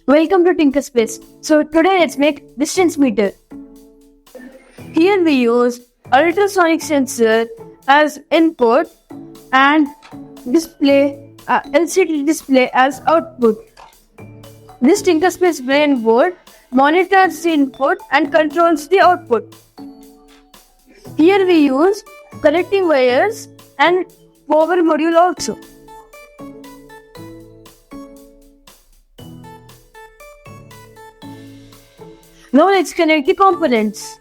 Welcome to TinkerSpace. So today let's make distance meter. Here we use ultrasonic sensor as input and display LCD display as output. This TinkerSpace Brain Board monitors the input and controls the output. Here we use connecting wires and power module also. Now let's connect the components.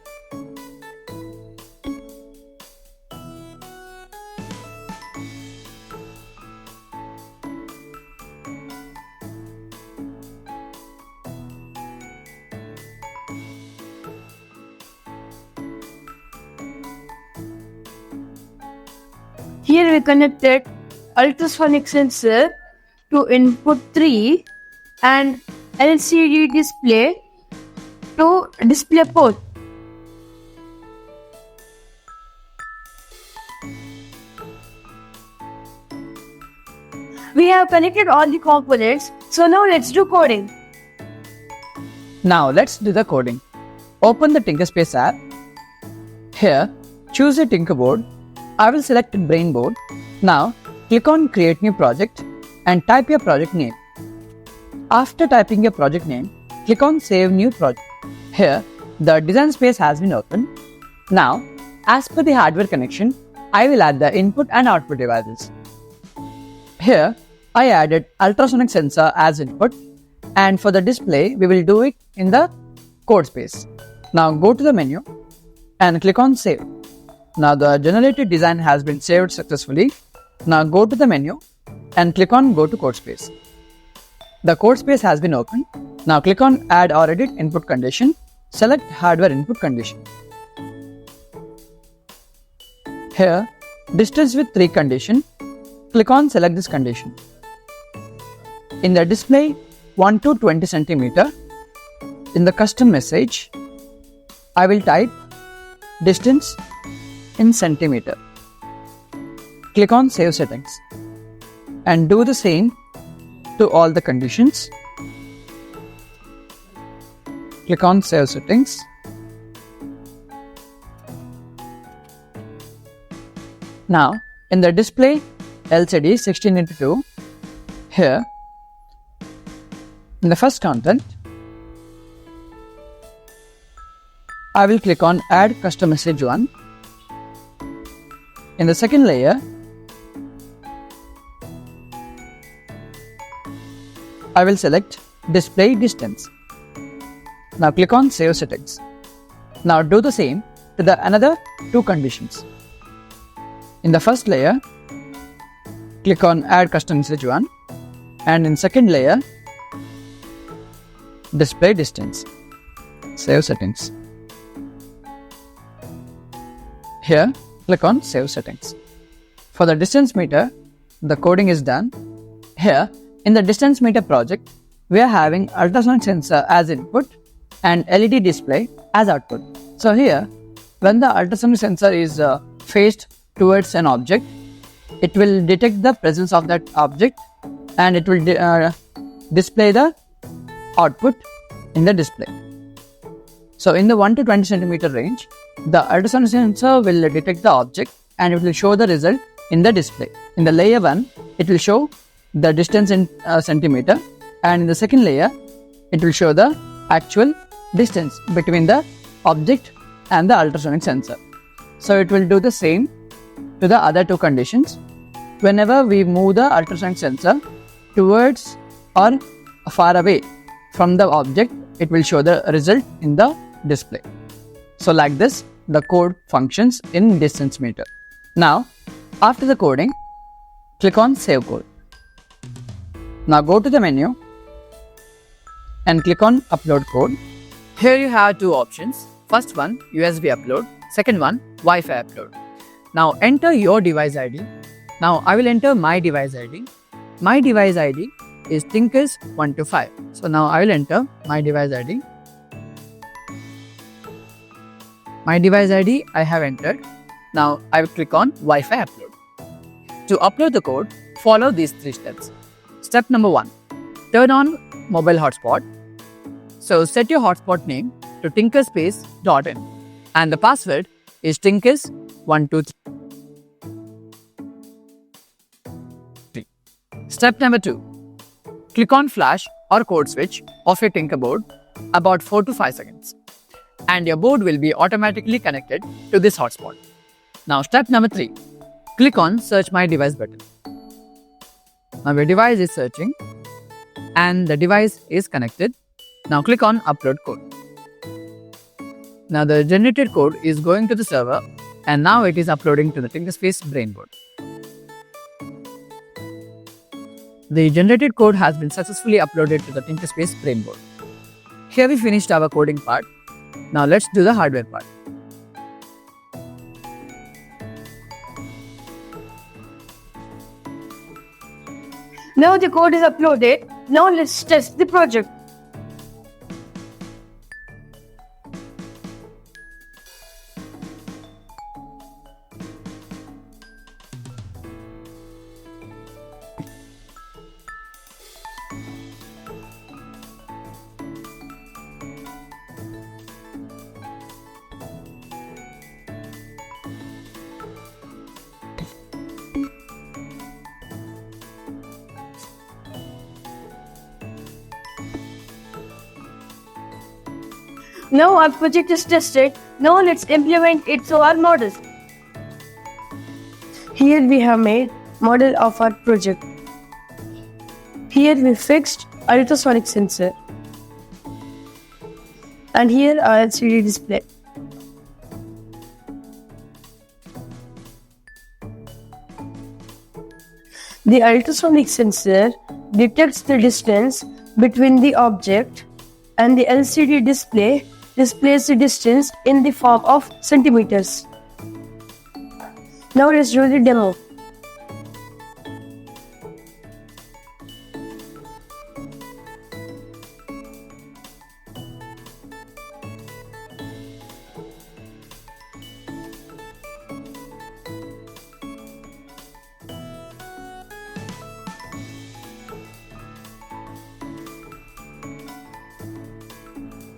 Here we connected ultrasonic sensor to input 3 and LCD display to display port. We have connected all the components, so now let's do coding. Now let's do the coding. Open the TinkerSpace app. Here, choose a Tinker board. I will select Brain Board. Now, click on Create New Project and type your project name. After typing your project name, click on Save New Project. Here, the design space has been opened. Now, as per the hardware connection, I will add the input and output devices. Here, I added ultrasonic sensor as input, and for the display, we will do it in the code space. Now go to the menu and click on Save. Now the generated design has been saved successfully. Now go to the menu and click on Go to Code Space. The code space has been opened. Now click on Add or Edit Input Condition. Select Hardware Input Condition. Here, Distance with 3 condition. Click on Select this condition. In the display 1 to 20 cm, in the custom message, I will type distance in centimeter. Click on Save Settings and do the same to all the conditions. Click on Save Settings. Now, in the display LCD 16:2, here, in the first content, I will click on Add Custom Message 1. In the second layer, I will select Display Distance. Now click on Save Settings. Now do the same to the another 2 conditions. In the first layer, click on Add Custom Message 1, and in second layer, Display Distance. Save Settings. Here, click on Save Settings. For the distance meter, the coding is done. Here, in the distance meter project, we are having ultrasonic sensor as input and LED display as output. So here, when the ultrasonic sensor is faced towards an object, it will detect the presence of that object and it will display the output in the display. So in the 1 to 20 cm range, the ultrasonic sensor will detect the object and it will show the result in the display. In the layer 1, it will show the distance in centimeter, and in the second layer, it will show the actual distance between the object and the ultrasonic sensor. So it will do the same to the other 2 conditions. Whenever we move the ultrasonic sensor towards or far away from the object, it will show the result in the display. So like this, the code functions in distance meter. Now, after the coding, click on Save Code. Now go to the menu and click on Upload Code. Here you have 2 options. First one, USB upload. Second one, Wi-Fi upload. Now enter your device ID. Now I will enter my device ID. My device ID is Tinkers125. So now I will enter my device ID. My device ID I have entered. Now I will click on Wi-Fi upload. To upload the code, follow these 3 steps. Step number 1. turn on mobile hotspot. So set your hotspot name to tinkerspace.in and the password is tinkers123. Step number 2. Click on flash or code switch of your Tinker board about 4 to 5 seconds and your board will be automatically connected to this hotspot. Now step number 3. Click on search my device button. Now your device is searching and the device is connected. Now click on upload code. Now the generated code is going to the server and now it is uploading to the TinkerSpace Brain Board. The generated code has been successfully uploaded to the TinkerSpace Brain Board. Here we finished our coding part. Now let's do the hardware part. Now the code is uploaded. Now let's test the project. Now our project is tested. Now let's implement it to our models. Here we have made model of our project. Here we fixed ultrasonic sensor. And here our LCD display. The ultrasonic sensor detects the distance between the object and the LCD display displays the distance in the form of centimeters. Now let's do the demo.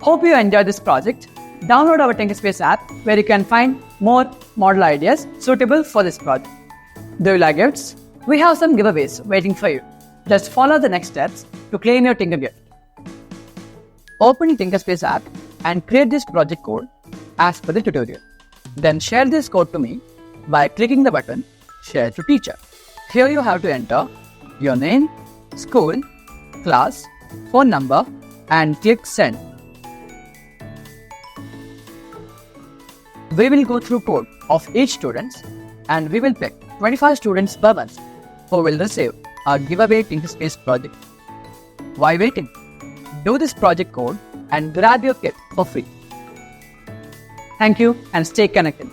Hope you enjoyed this project. Download our TinkerSpace app where you can find more model ideas suitable for this project. Do you like gifts? We have some giveaways waiting for you. Just follow the next steps to claim your Tinker gift. Open TinkerSpace app and create this project code as per the tutorial. Then share this code to me by clicking the button Share to Teacher. Here you have to enter your name, school, class, phone number and click Send. We will go through code of each student and we will pick 25 students per month who will receive our giveaway TinkerSpace project. Why waiting? Do this project code and grab your kit for free. Thank you and stay connected.